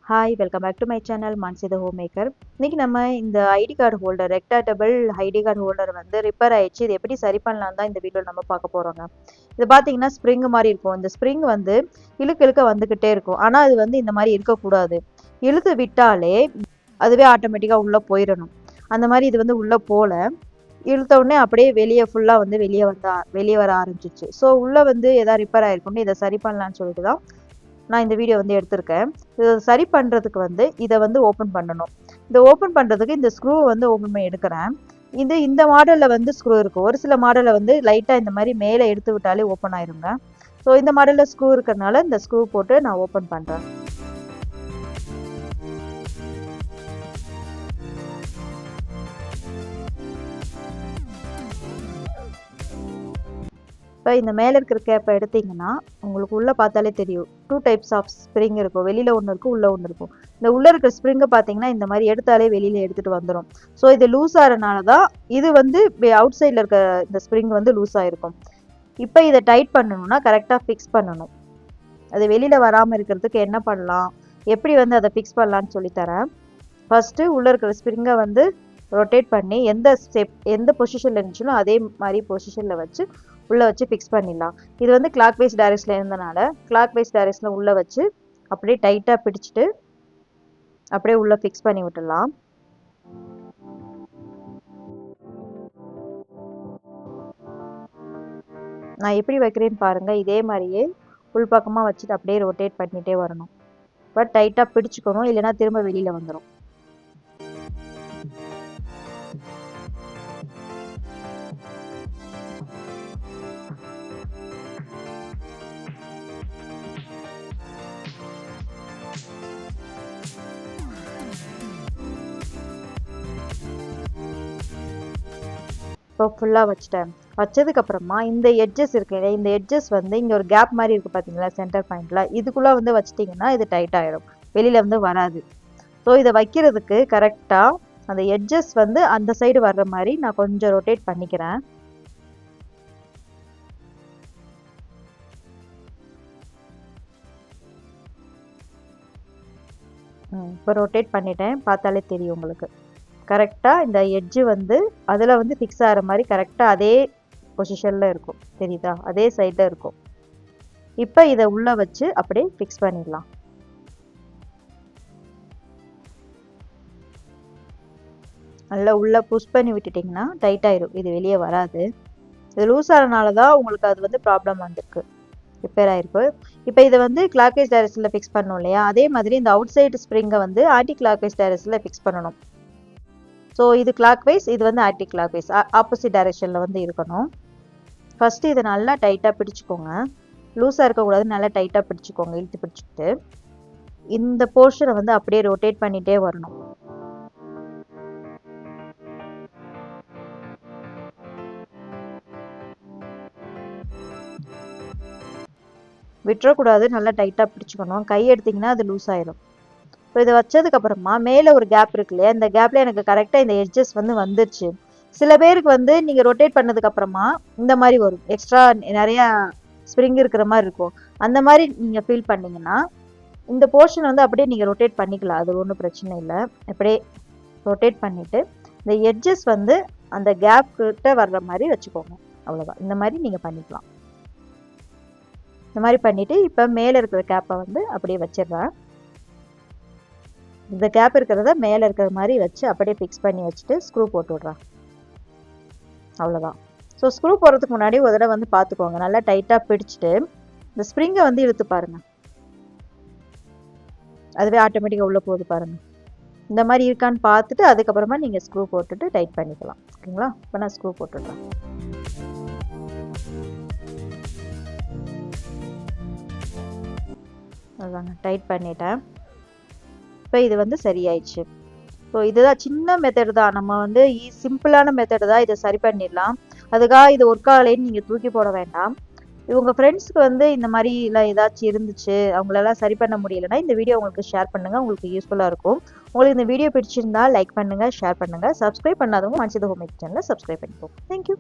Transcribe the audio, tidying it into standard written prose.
Hi welcome back to my channel Mansi the home maker. இன்னைக்கு நம்ம இந்த ID card holder retractable ID card holder வந்து repair ஆயிடுச்சு. இது எப்படி சரி பண்ணலாம் தான் இந்த வீடியோவில் நம்ம பார்க்க போகிறோங்க. இது பார்த்தீங்கன்னா ஸ்ப்ரிங் மாதிரி இருக்கும். இந்த ஸ்ப்ரிங் வந்து இழுக்க வந்துக்கிட்டே இருக்கும். ஆனால் அது வந்து இந்த மாதிரி இருக்கக்கூடாது. இழுத்து விட்டாலே அதுவே ஆட்டோமேட்டிக்காக உள்ளே போயிடணும். அந்த மாதிரி இது வந்து உள்ளே போல இழுத்த உடனே அப்படியே ஃபுல்லாக வந்து வெளியே வர ஆரம்பிச்சிச்சு. ஸோ உள்ளே வந்து எதாவது ரிப்பேர் ஆயிருக்குன்னு இதை சரி பண்ணலான்னு சொல்லிட்டு தான் நான் இந்த வீடியோ வந்து எடுத்திருக்கேன். இதை சரி பண்ணுறதுக்கு வந்து இதை வந்து ஓப்பன் பண்ணணும். இதை ஓப்பன் பண்ணுறதுக்கு இந்த ஸ்க்ரூ வந்து ஓப்பன் பண்ணி எடுக்கிறேன். இந்த மாடலில் வந்து ஸ்க்ரூ இருக்கும். ஒரு சில மாடலில் வந்து லைட்டாக இந்த மாதிரி மேலே எடுத்து விட்டாலே ஓப்பன் ஆயிருங்க. ஸோ இந்த மாடலில் ஸ்க்ரூ இருக்கிறதுனால இந்த ஸ்க்ரூ போட்டு நான் ஓப்பன் பண்ணுறேன். இப்போ இந்த மேலே இருக்கிற கேப்பை எடுத்திங்கன்னா உங்களுக்கு உள்ளே பார்த்தாலே தெரியும். 2 டைப்ஸ் ஆஃப் ஸ்ப்ரிங் இருக்கும். வெளியில் ஒன்று இருக்கும், உள்ளே ஒன்று இருக்கும். இந்த உள்ளே இருக்கிற ஸ்ப்ரிங்கை பார்த்தீங்கன்னா இந்த மாதிரி எடுத்தாலே வெளியில் எடுத்துகிட்டு வந்துடும். ஸோ இது லூஸ் ஆகிறனால தான் இது வந்து அவுட் சைடில் இருக்க இந்த ஸ்ப்ரிங் வந்து லூஸ் ஆகிருக்கும். இப்போ இதை டைட் பண்ணணும்னா கரெக்டாக ஃபிக்ஸ் பண்ணணும். அது வெளியில் வராமல் இருக்கிறதுக்கு என்ன பண்ணலாம், எப்படி வந்து அதை ஃபிக்ஸ் பண்ணலான்னு சொல்லித்தரேன். ஃபஸ்ட்டு உள்ளே இருக்கிற ஸ்ப்ரிங்கை வந்து ரொட்டேட் பண்ணி எந்த பொசிஷனில் இருந்துச்சுனோ அதே மாதிரி பொசிஷனில் வச்சு உள்ளே வச்சு ஃபிக்ஸ் பண்ணிடலாம். இது வந்து கிளாக் வைஸ் டைரக்ஷனில் இருந்தனால கிளாக் வைஸ் டைரக்ஷனில் உள்ளே வச்சு அப்படியே டைட்டாக பிடிச்சிட்டு அப்படியே உள்ளே ஃபிக்ஸ் பண்ணி விட்டுடலாம். நான் எப்படி வைக்கிறேன்னு பாருங்கள். இதே மாதிரியே உள்பக்கமாக வச்சுட்டு அப்படியே ரொட்டேட் பண்ணிகிட்டே வரணும். பட் டைட்டாக பிடிச்சிக்கணும், இல்லைன்னா திரும்ப வெளியில் வந்துடும். இப்போ ஃபுல்லாக வச்சதுக்கப்புறமா இந்த எட்ஜஸ் இருக்கு, இந்த எட்ஜஸ் வந்து இங்கே ஒரு கேப் மாதிரி இருக்குது பார்த்தீங்களா, சென்டர் பாயிண்டில். இதுக்குள்ளே வந்து வச்சிட்டிங்கன்னா இது டைட் ஆகிடும், வெளியில் வந்து வராது. ஸோ இதை வைக்கிறதுக்கு கரெக்டாக அந்த எட்ஜஸ் வந்து அந்த சைடு வர்ற மாதிரி நான் கொஞ்சம் ரொட்டேட் பண்ணிக்கிறேன். இப்போ ரொட்டேட் பண்ணிட்டேன், பார்த்தாலே தெரியும் உங்களுக்கு. கரெக்டாக இந்த எட்ஜு வந்து அதில் வந்து ஃபிக்ஸ் ஆகிற மாதிரி கரெக்டாக அதே பொசிஷனில் இருக்கும், தெரியுதா, அதே சைடில் இருக்கும். இப்போ இதை உள்ளே வச்சு அப்படியே ஃபிக்ஸ் பண்ணிடலாம். நல்லா உள்ளே புஷ் பண்ணி விட்டுட்டிங்கன்னா டைட் ஆயிடும், இது வெளியே வராது. இது லூஸ் ஆகிறனால தான் உங்களுக்கு அது வந்து ப்ராப்ளம் வந்திருக்கு, ரிப்பேர் ஆகிருக்கு. இப்போ இதை வந்து கிளாக் வைஸ் டைரக்ஷனில் ஃபிக்ஸ் பண்ணணும் இல்லையா, அதே மாதிரி இந்த அவுட் சைடு ஸ்ப்ரிங்கை வந்து ஆன்டி கிளாக் வைஸ் டைரக்ஷனில் ஃபிக்ஸ் பண்ணணும். ஸோ இது கிளாக் வைஸ், இது வந்து ஆன்டி கிளாக் வைஸ், ஆப்போசிட் டைரெக்ஷனில் வந்து இருக்கணும். ஃபஸ்ட்டு இதை நல்லா டைட்டாக பிடிச்சிக்கோங்க, லூஸாக இருக்கக்கூடாது, நல்லா டைட்டாக பிடிச்சிக்கோங்க. இழுத்து பிடிச்சிக்கிட்டு இந்த போர்ஷனை வந்து அப்படியே ரொட்டேட் பண்ணிகிட்டே வரணும். விட்டுறக்கூடாது, நல்லா டைட்டாக பிடிச்சிக்கணும். கை எடுத்திங்கன்னா அது லூஸ் ஆயிடும். இப்போ இதை வச்சதுக்கப்புறமா மேலே ஒரு கேப் இருக்கு இல்லையா, இந்த கேப்பில் எனக்கு கரெக்டாக இந்த எட்ஜஸ் வந்து வந்துருச்சு. சில பேருக்கு வந்து நீங்கள் ரொட்டேட் பண்ணதுக்கப்புறமா இந்த மாதிரி வரும், எக்ஸ்ட்ரா நிறையா ஸ்ப்ரிங் இருக்கிற மாதிரி இருக்கும். அந்த மாதிரி நீங்கள் ஃபீல் பண்ணிங்கன்னா இந்த போர்ஷன் வந்து அப்படியே நீங்கள் ரொட்டேட் பண்ணிக்கலாம், அது ஒன்றும் பிரச்சனை இல்லை. அப்படியே ரொட்டேட் பண்ணிவிட்டு இந்த எட்ஜஸ் வந்து அந்த கேப் கிட்ட வர்ற மாதிரி வச்சுக்கோங்க, அவ்வளோதான். இந்த மாதிரி நீங்கள் பண்ணிக்கலாம். இந்த மாதிரி பண்ணிவிட்டு இப்போ மேலே இருக்கிற கேப்பை வந்து அப்படியே வச்சிடுறேன். இந்த கேப் இருக்கிறத மேலே இருக்கிற மாதிரி வச்சு அப்படியே ஃபிக்ஸ் பண்ணி வச்சுட்டு ஸ்க்ரூ போட்டு விட்றேன், அவ்வளோதான். ஸோ ஸ்க்ரூ போடுறதுக்கு முன்னாடி ஒரு தடவை வந்து பார்த்துக்கோங்க, நல்லா டைட்டாக பிடிச்சிட்டு இந்த ஸ்ப்ரிங்கை வந்து இழுத்து பாருங்கள், அதுவே ஆட்டோமேட்டிக்காக உள்ளே போகுது பாருங்கள். இந்த மாதிரி இருக்கான்னு பார்த்துட்டு அதுக்கப்புறமா நீங்கள் ஸ்க்ரூ போட்டுட்டு டைட் பண்ணிக்கலாம், ஓகேங்களா. இப்போ நான் ஸ்க்ரூ போட்டுடுறேன். அதுதாங்க, டைட் பண்ணிட்டேன். இப்போ இது வந்து சரியாயிடுச்சு. ஸோ இதுதான் சின்ன மெத்தட் தான், நம்ம வந்து சிம்பிளான மெத்தடு தான், இதை சரி பண்ணிடலாம். அதுக்காக இது ஒர்க் ஆகலைன்னு நீங்கள் தூக்கி போட வேண்டாம். இவங்க ஃப்ரெண்ட்ஸ்க்கு வந்து இந்த மாதிரி இல்லை ஏதாச்சும் இருந்துச்சு, அவங்களெல்லாம் சரி பண்ண முடியலைன்னா இந்த வீடியோ உங்களுக்கு ஷேர் பண்ணுங்கள், உங்களுக்கு யூஸ்ஃபுல்லாக இருக்கும். உங்களுக்கு இந்த வீடியோ பிடிச்சிருந்தா லைக் பண்ணுங்கள், ஷேர் பண்ணுங்கள். சப்ஸ்கிரைப் பண்ணாதவங்க மான்சி த ஹோம் மேக்கர் சேனலை சப்ஸ்கிரைப் பண்ணிக்கோங்க. தேங்க்யூ.